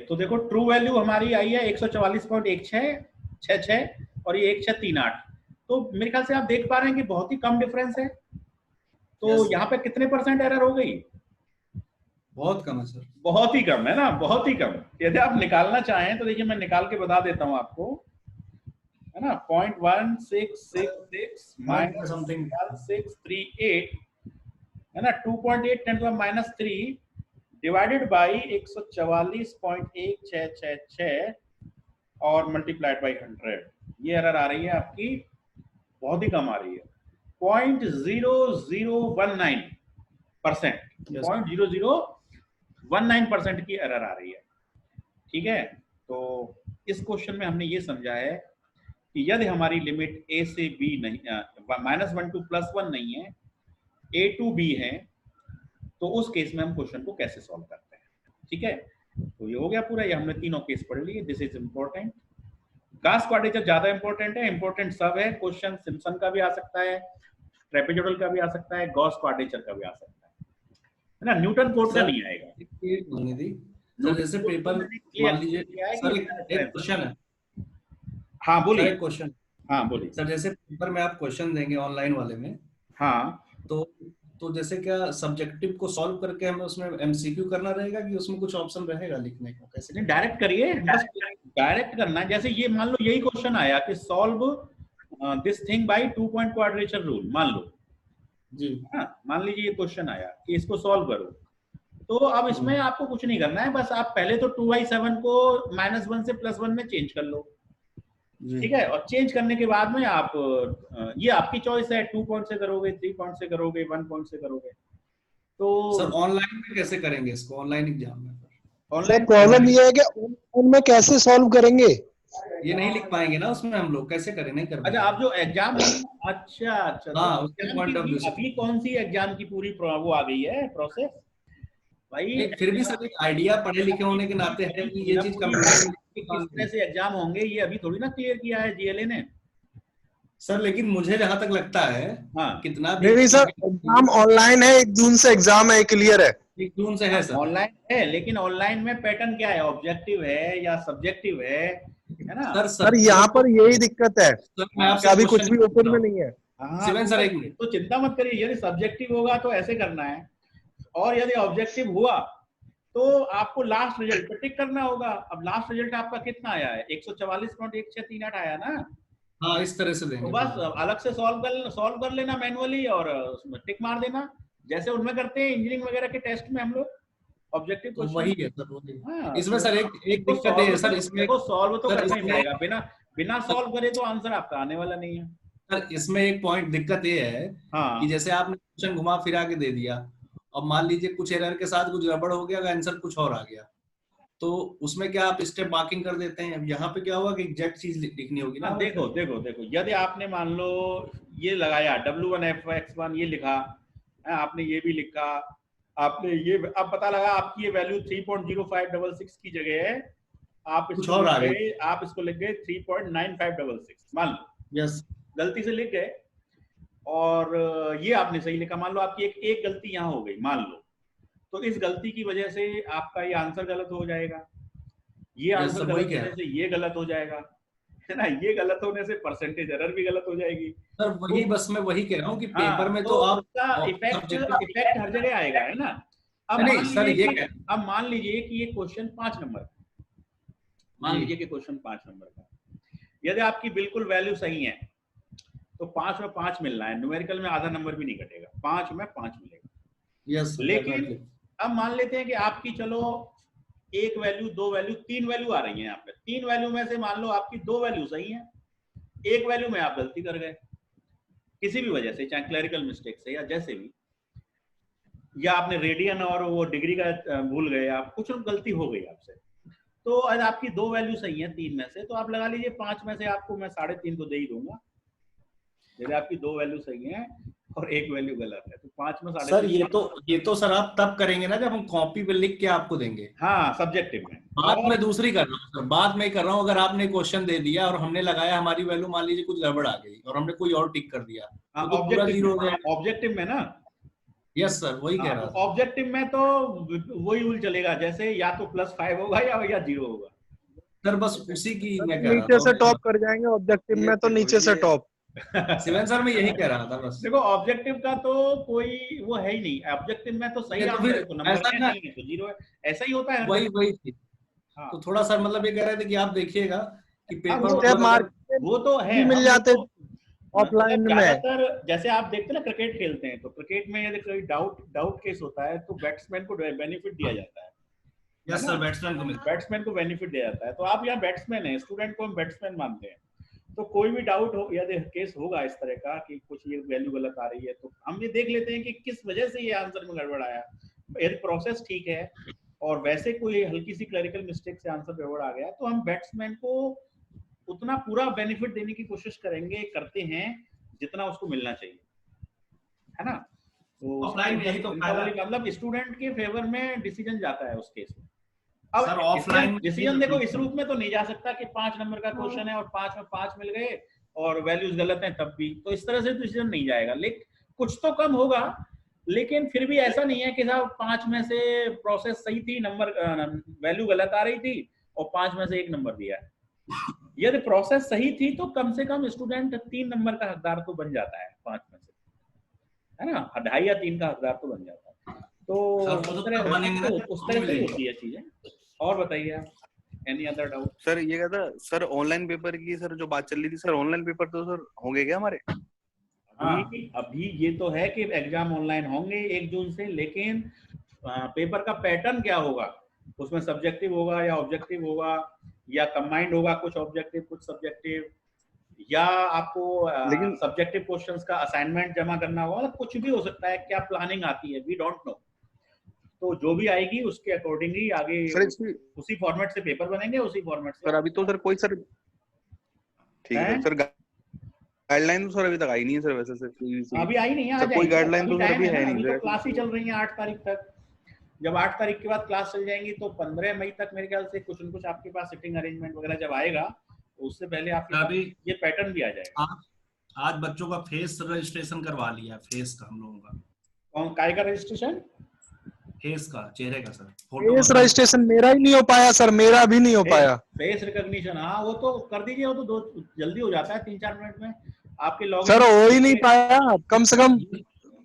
तो देखो true value हमारी आई है 144.1666 और ये 1638। तो मेरे ख्याल से आप देख पा रहे हैं कि बहुत ही कम डिफरेंस है। तो यहाँ पे कितने परसेंट एरर हो गई? बहुत कम है सर, बहुत ही कम है ना, बहुत ही कम। यदि आप निकालना चाहें तो देखिए मैं निकाल के बता देता हूं आपको, है ना। 0.1666 माइनस समथिंग 1638 है ना, 2.8 10⁻³ डिवाइडेड बाई 144.1666 और मल्टीप्लाइड बाई 100। ये एरर आ रही है आपकी, बहुत ही कम आ रही है, 0.0019%, 0.0019% की एरर आ रही है। ठीक है, तो इस क्वेश्चन में हमने ये समझा है कि यदि हमारी लिमिट a से b नहीं, -1 to +1 नहीं है, a to b है, तो उस केस में हम क्वेश्चन को कैसे सॉल्व करते हैं। ठीक है, तो ये हो गया पूरा, ये हमने तीनों केस पढ़ लिए। This is important. Gauss quadrature ज्यादा इंपॉर्टेंट है, इंपॉर्टेंट सब है। क्वेश्चन सिम्पसन का भी आ सकता है, ट्रेपेजोइडल का भी आ सकता है, गॉस क्वाड्रेचर का भी आ सकता है ना। न्यूटन कोड का नहीं आएगा सर। जैसे पेपर मान लीजिए सर, एक क्वेश्चन है। हाँ बोलिए। एक क्वेश्चन, हाँ बोलिए सर। जैसे पेपर में आप क्वेश्चन देंगे ऑनलाइन वाले में, हाँ, तो जैसे क्या सब्जेक्टिव को सॉल्व करके हमें उसमें एमसीक्यू करना रहेगा कि उसमें कुछ ऑप्शन रहेगा लिखने को? कैसे? नहीं, डायरेक्ट करिए, बस डायरेक्ट करना है। जैसे ये मान लो यही क्वेश्चन आया कि solve this thing by 2 point quadrature rule, मान लो जी, हाँ, मान लीजिए ये क्वेश्चन आया कि इसको सॉल्व करो, तो अब इसमें आपको कुछ नहीं करना है, बस आप पहले तो 2/7 को -1 से +1 में चेंज कर लो। ठीक है, और चेंज करने के बाद में आप ये आपकी चॉइस है, 2 पॉइंट से करोगे, 3 पॉइंट से करोगे, 1 पॉइंट से करोगे। तो सर ऑनलाइन में कैसे करेंगे इसको, ऑनलाइन एग्जाम में? ऑनलाइन प्रॉब्लम ये है कि ऑनलाइन में कैसे सॉल्व करेंगे? ये नहीं लिख पाएंगे ना उसमें हम लोग, कैसे करें? नहीं कर पाएंगे। अच्छा, आप जो एग्जाम, अच्छा अच्छा, हाँ, तो उसके पॉइंट ऑफ व्यू से अभी कौन सी एग्जाम की पूरी वो आ गई है प्रोसेस भाई? फिर भी सर एक आइडिया पढ़े लिखे होने के नाते है कि ये चीज कंप्यूटर किस तरह से एग्जाम होंगे ये अभी थोड़ी ना क्लियर किया है जीएलए ने। सर। लेकिन मुझे जहां तक लगता है, हाँ, कितना नहीं सर, एग्जाम ऑनलाइन है, 1 जून से एग्जाम है, क्लियर है। 1 जून से है सर। ऑनलाइन है, लेकिन ऑनलाइन में पैटर्न क्या है, ऑब्जेक्टिव है या सब्जेक्टिव है ना? सर यहाँ पर यही दिक्कत है कि अभी कुछ भी ओपन में नहीं है। शिवेन सर, एक मिनट, तो चिंता मत करिए, यदि सब्जेक्टिव होगा तो ऐसे करना है, और यदि ऑब्जेक्टिव हुआ तो आपको लास्ट रिजल्ट पे टिक करना होगा। अब लास्ट रिजल्ट आपका कितना आया है? 144.1638 आया ना? हाँ, इस तरह से देंगे। तो बस अलग से सॉल्व कर लेना मैनुअली और उसमें टिक मार देना, जैसे उनमें करते हैं इंजीनियरिंग वगैरह के टेस्ट में हम लोग ऑब्जेक्टिव तो क्वेश्चन। वही है सर, वही। हाँ, इसमें सर एक दिक्कत है सर, इसमें सॉल्व तो सर करना ही इसमें पड़ेगा, बिना सॉल्व करे तो आंसर आपका आने वाला नहीं है। सर इसमें एक पॉइंट दिक्कत ये है हाँ, कि जैसे आपने क्वेश्चन घुमा फिरा के दे दिया, और मान लीजिए कुछ एरर के साथ कुछ गड़बड़ हो गया, आंसर कुछ और आ गया, तो उसमें क्या आप स्टेप मार्किंग कर देते हैं? अब यहाँ पे क्या होगा कि एग्जैक्ट चीज लिखनी होगी ना। देखो देखो देखो, यदि आपने मान लो ये लगाया W1F(x1) ये लिखा है, आपने ये भी लिखा, आपने ये, अब पता लगा आपकी ये वैल्यू 3.0566 की जगह है, आप कुछ और आ गई, आप इसको लिख गए 3.9566 मान लो। यस, गलती से लिख गए और ये आपने सही लिखा, मान लो आपकी एक गलती यहाँ हो गई मान लो, तो इस गलती की वजह से आपका ये आंसर गलत हो जाएगा, ये आंसर गलत होने से ये गलत हो जाएगा, है ना, ये गलत होने से परसेंटेज एरर भी गलत हो जाएगी। सर वही, बस मैं वही कह रहा हूँ कि पेपर में तो आप इफेक्ट हर जगह आएगा, है ना। अब नहीं सर, ये अब मान लीजिए कि ये क्वेश्चन 5 नंबर का, मान लीजिए कि क्वेश्चन 5 नंबर का, यदि आपकी बिल्कुल वैल्यू सही है तो 5 में 5 मिलना है, न्यूमेरिकल में आधा नंबर भी नहीं कटेगा, 5 में 5 मिलेगा। यस, लेकिन अब मान लेते हैं कि आपकी चलो 1 वैल्यू, 2 वैल्यू, 3 वैल्यू आ रही है यहाँ पे, 3 वैल्यू में से मान लो आपकी 2 वैल्यू सही है, 1 वैल्यू में आप गलती कर गए किसी भी वजह से, चाहे क्लरिकल मिस्टेक से या जैसे भी, या आपने रेडियन और वो डिग्री का भूल गए आप, कुछ गलती हो गई आपसे, तो आज आपकी 2 वैल्यू सही है 3 में से, तो आप लगा लीजिए 5 में से आपको मैं 3.5 तो दे ही दूंगा। यदि आपकी 2 वैल्यू सही है और 1 वैल्यू गलत है तो 5 में 3.5। सर ये तो सर आप तब करेंगे ना जब हम कॉपी पे लिख के आपको देंगे। हाँ, सब्जेक्टिव में। बात मैं दूसरी कर रहा हूँ सर, बात मैं कर रहा हूँ, अगर आपने क्वेश्चन दे दिया और हमने लगाया, हमारी वैल्यू मान लीजिए कुछ गड़बड़ आ गई और हमने कोई और टिक कर दिया, तो पूरा जीरो हो गया। ऑब्जेक्टिव में ना, यस सर, वही कह रहा तो था। ऑब्जेक्टिव में तो वही रूल चलेगा, जैसे या तो +5 होगा या 0 होगा। सर बस उसी की मैं कह रहा नीचे से था। टॉप कर जाएंगे, ऑब्जेक्टिव में तो नीचे से टॉप। शिवेन सर, मैं यही कह रहा था बस। देखो ऑब्जेक्टिव का तो कोई वो है ही नहीं, ऑब्जेक्टिव में तो सही ये तो आंसर फिर है तो नंबर ऐसा है, ना, नहीं है तो 0 है, ऐसा ही होता है हर वही जगह। वही चीज। हाँ तो थोड़ा सा मतलब ये कह रहे थे कि आप देखिएगा कि हाँ, पेपर स्टेप मतलब मार्क अगर, वो तो है। भी मिल हम जाते देखो मतलब ऑफलाइन में। ज्यादातर जैसे आप देखते हैं ना क्रिकेट खेलते हैं, तो क्रिकेट में यदि कोई डाउट डाउट केस होता है तो बैट्समैन को बेनिफिट दिया जाता है यस ना, सर, बैट्समैन को मिलता है। बैट्समैन को बेनिफिट दिया जाता है। तो आप यहाँ बैट्समैन है, स्टूडेंट को हम बैट्समैन मानते हैं, तो कोई भी डाउट हो यदि केस होगा इस तरह का कि कुछ ये वैल्यू गलत आ रही है, तो हम ये देख लेते हैं कि किस वजह से ये आंसर में गड़बड़ आया। यदि प्रोसेस ठीक है और वैसे कोई हल्की सी क्लरिकल मिस्टेक से आंसर गड़बड़ आ गया, तो हम बैट्समैन को उतना पूरा बेनिफिट देने की कोशिश करेंगे, करते हैं जितना उसको मिलना चाहिए, है ना। तो ऑफलाइन में यही तो फायदा है। मतलब स्टूडेंट के फेवर में डिसीजन जाता है उस केस में। अब सर ऑफलाइन में यही डिसीजन देखो इस तो, रूप में तो नहीं जा सकता कि 5 नंबर का क्वेश्चन है और 5 में 5 मिल गए और वैल्यूज गलत हैं तब भी, तो इस तरह से डिसीजन नहीं जाएगा। लेकिन कुछ तो कम होगा, लेकिन फिर भी ऐसा नहीं है कि साहब 5 में से प्रोसेस सही थी, नंबर वैल्यू गलत आ रही थी और 5 में से 1 नंबर दिया है। यदि प्रोसेस सही थी तो कम से कम स्टूडेंट 3 नंबर का हकदार तो बन जाता है 5 में से, है ना, 2.5 या 3 का हकदार तो बन जाता है। तो सर वो तो तब बनेंगे ना जब उस उसको तरह से मिलेगी। होती है चीजें। और बताइए आप, एनी अदर डाउट? सर ये कहता सर ऑनलाइन पेपर की सर जो बात चल रही थी, सर ऑनलाइन पेपर तो सर होंगे क्या हमारे? अभी ये तो है कि एग्जाम ऑनलाइन होंगे 1 जून से, लेकिन पेपर का पैटर्न क्या होगा, उसमें सब्जेक्टिव होगा या ऑब्जेक्टिव होगा या कंबाइंड होगा, कुछ ऑब्जेक्टिव कुछ सब्जेक्टिव, या आपको लेकिन सब्जेक्टिव क्वेश्चंस का असाइनमेंट जमा करना होगा, मतलब कुछ भी हो सकता है, क्या प्लानिंग आती है वी डोंट नो। तो जो भी आएगी उसके अकॉर्डिंगली आगे सर इसकी उसी फॉर्मेट से पेपर बनेंगे, उसी फॉर्मेट से सर अभी तो सर कोई सर ठीक है सर गाइडलाइन तो सर अभी तक आई नहीं है सर, वैसे सर कोई अभी आई नहीं है, आ सर कोई जाएगी, गाइडलाइन अभी तो सर टाइम अभी है है ना, नहीं अभी तो सर। क्लास ही चल रही है 8 तारीख तक। जब 8 तारीख के बाद क्लास चल जाएंगी तो 15 मई तक मेरे ख्याल से कुछ न कुछ आपके पास सिटिंग अरेंजमेंट वगैरह जब आएगा तो उससे पहले आपके अभी पास ये पैटर्न भी आ जाएगा। आज बच्चों का फेस रजिस्ट्रेशन करवा लिया, फेस का हम लोगों का, कौन काय का रजिस्ट्रेशन? फेस का, चेहरे का सर, फोटो फेस रजिस्ट्रेशन मेरा ही नहीं हो पाया सर, मेरा भी नहीं हो पाया। फेस रिकॉग्निशन, हाँ वो तो कर दीजिए, वो तो जल्दी हो जाता है 3-4 मिनट में आपके लॉगिन सर हो ही नहीं पाया, कम से कम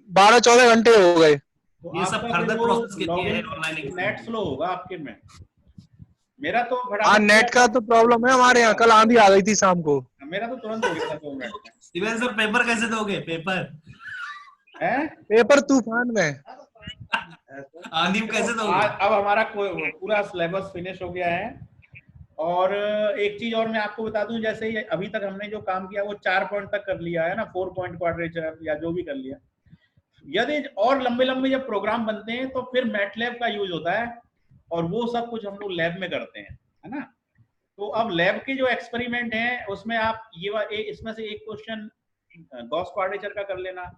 12-14 घंटे हो गए। तो ये सब आपका फर्दर फिर वो प्रोसेस के लिए है login online net exam. Slow होगा आपके में। मेरा तो हाँ फटाफट नेट का तो प्रॉब्लम है हमारे यहाँ, कल आंधी आ गई थी शाम को। मेरा तो तुरंत हो गया था 2 मिनट में। शिवेन सर पेपर कैसे दोगे? पेपर हैं? पेपर तूफान में। आंधी में कैसे दोगे? अब हमारा पूरा सिलेबस फिनिश हो गया है। और एक चीज और मैं आपको बता दूं, जैसे अभी तक हमने जो काम किया वो 4 पॉइंट तक कर लिया है ना, 4 पॉइंट क्वाड्रेचर या जो भी कर लिया। यदि और लंबे लंबे जब प्रोग्राम बनते हैं तो फिर मैटलैब का यूज होता है और वो सब कुछ हम लोग लैब में करते हैं, है ना। तो अब लैब के जो एक्सपेरिमेंट हैं उसमें आप इसमें से एक क्वेश्चन गॉस क्वाड्रेचर का कर लेना,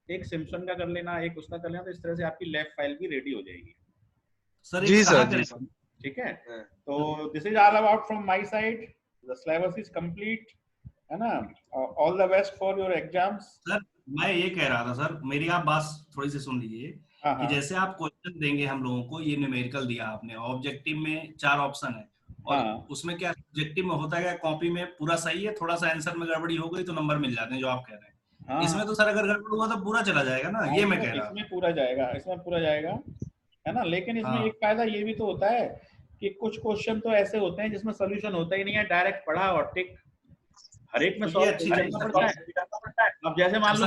एक सिम्पसन का कर लेना, एक उसका कर लेना, तो इस तरह से आपकी लैब फाइल भी रेडी हो जाएगी। सर जी एक सर, कहाँ जी करें? सर। ठीक है, तो this is all about from my side, the syllabus is complete, है ना। All the best for your exams. Sir मैं ये कह रहा था सर, मेरी आप बात थोड़ी सी सुन लीजिए कि जैसे आप क्वेश्चन देंगे हम लोगों को, ये न्यूमेरिकल दिया आपने, ऑब्जेक्टिव में 4 ऑप्शन है और उसमें क्या ऑब्जेक्टिव में होता है, कॉपी में पूरा सही है, थोड़ा सा आंसर में गड़बड़ी हो गई तो नंबर मिल जाते हैं जो आप कह रहे हैं। इसमें तो सर अगर गड़बड़ हुआ तो पूरा चला जाएगा ना, ये मैं कह रहा इसमें पूरा जाएगा, इसमें पूरा जाएगा, है ना। लेकिन इसमें एक फायदा ये भी तो होता है कि कुछ क्वेश्चन तो ऐसे होते हैं जिसमें सोल्यूशन होता ही नहीं है, डायरेक्ट पढ़ा और टिक, हर एक में सॉल्व करना पड़ता है। अब जैसे मान लो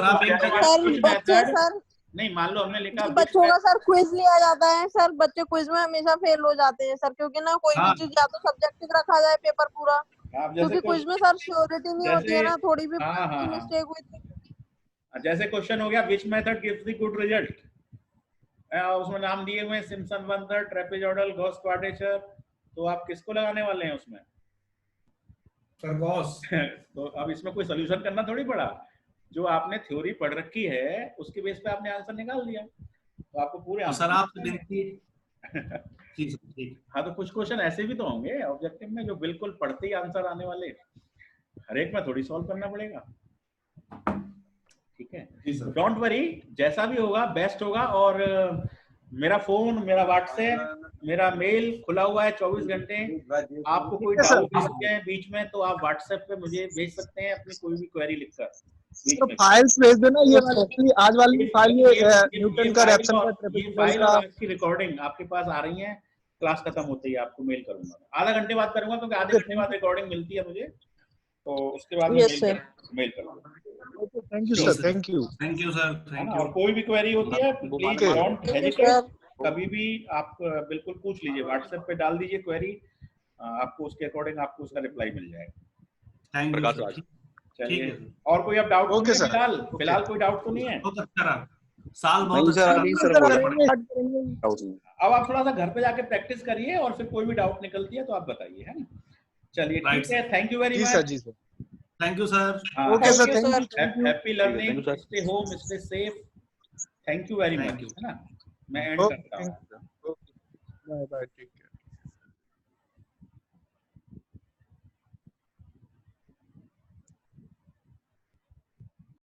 नहीं, मान लो हमने लिखा बच्चों का सर क्विज लिया जाता है सर, बच्चे क्विज में हमेशा फेल हो जाते हैं सर, क्योंकि ना कोई भी चीज या तो सब्जेक्टिव रखा जाए पेपर पूरा, क्योंकि क्विज में सर श्योरिटी नहीं होती है ना, थोड़ी भी मिस्टेक हुई थी। जैसे क्वेश्चन हो गया which method gives the good result, उसमें नाम दिए हुए Simpson method, trapezoidal, Gauss quadrature, तो आप किसको लगाने वाले हैं उसमें? Sir Gauss. तो अब इसमें कोई सोल्यूशन करना थोड़ी पड़ा, जो आपने थ्योरी पढ़ रखी है उसके बेस पे आपने आंसर निकाल दिया, तो आपको पूरे आंसर सर आप हाँ, तो कुछ क्वेश्चन ऐसे भी तो होंगे ऑब्जेक्टिव में जो बिल्कुल पढ़ते ही आंसर आने वाले, हर एक में थोड़ी सॉल्व करना पड़ेगा। ठीक है, डोंट वरी, जैसा भी होगा बेस्ट होगा। और मेरा फोन, मेरा व्हाट्सएप, मेरा मेल खुला हुआ है 24 घंटे। आपको कोई डाउट है बीच में तो आप व्हाट्सएप पे मुझे भेज सकते हैं अपनी कोई भी क्वेरी लिखकर। फाइल्स भेज देना, ये वाली आज वाली फाइल, ये न्यूटन का, रेप्सन का, ट्रेपेजॉइडल का, आपकी रिकॉर्डिंग आपके पास आ रही है। क्लास खत्म होते ही आपको मेल करूंगा, आधा घंटे बाद करूंगा क्योंकि आधे घंटे बाद रिकॉर्डिंग मिलती है मुझे, तो उसके बाद मेल करूंगा। Thank you sir, thank you sir, thank you. और कोई भी क्वेरी होती है प्लीज डोंट हेजिटेट, कभी भी आप बिल्कुल पूछ लीजिए, व्हाट्सएप पे डाल दीजिए क्वेरी, आपको उसके अकॉर्डिंग आपको उसका रिप्लाई मिल जाएगा। Thank you. चलिए, और कोई अब डाउट? ओके सर, फिलहाल कोई डाउट तो नहीं है? बहुत अच्छा साल, बहुत अच्छा। अब आप थोड़ा सा घर पे जाके प्रैक्टिस करिए और फिर कोई भी डाउट निकलती है तो आप बताइए, है ना? चलिए ठीक है, थैंक यू वेरी मच। जी sir, thank you sir. Okay sir, thank you. Happy learning, stay home, stay safe, thank you very much, है ना? मैं एंड करता हूँ। Bye bye, take care.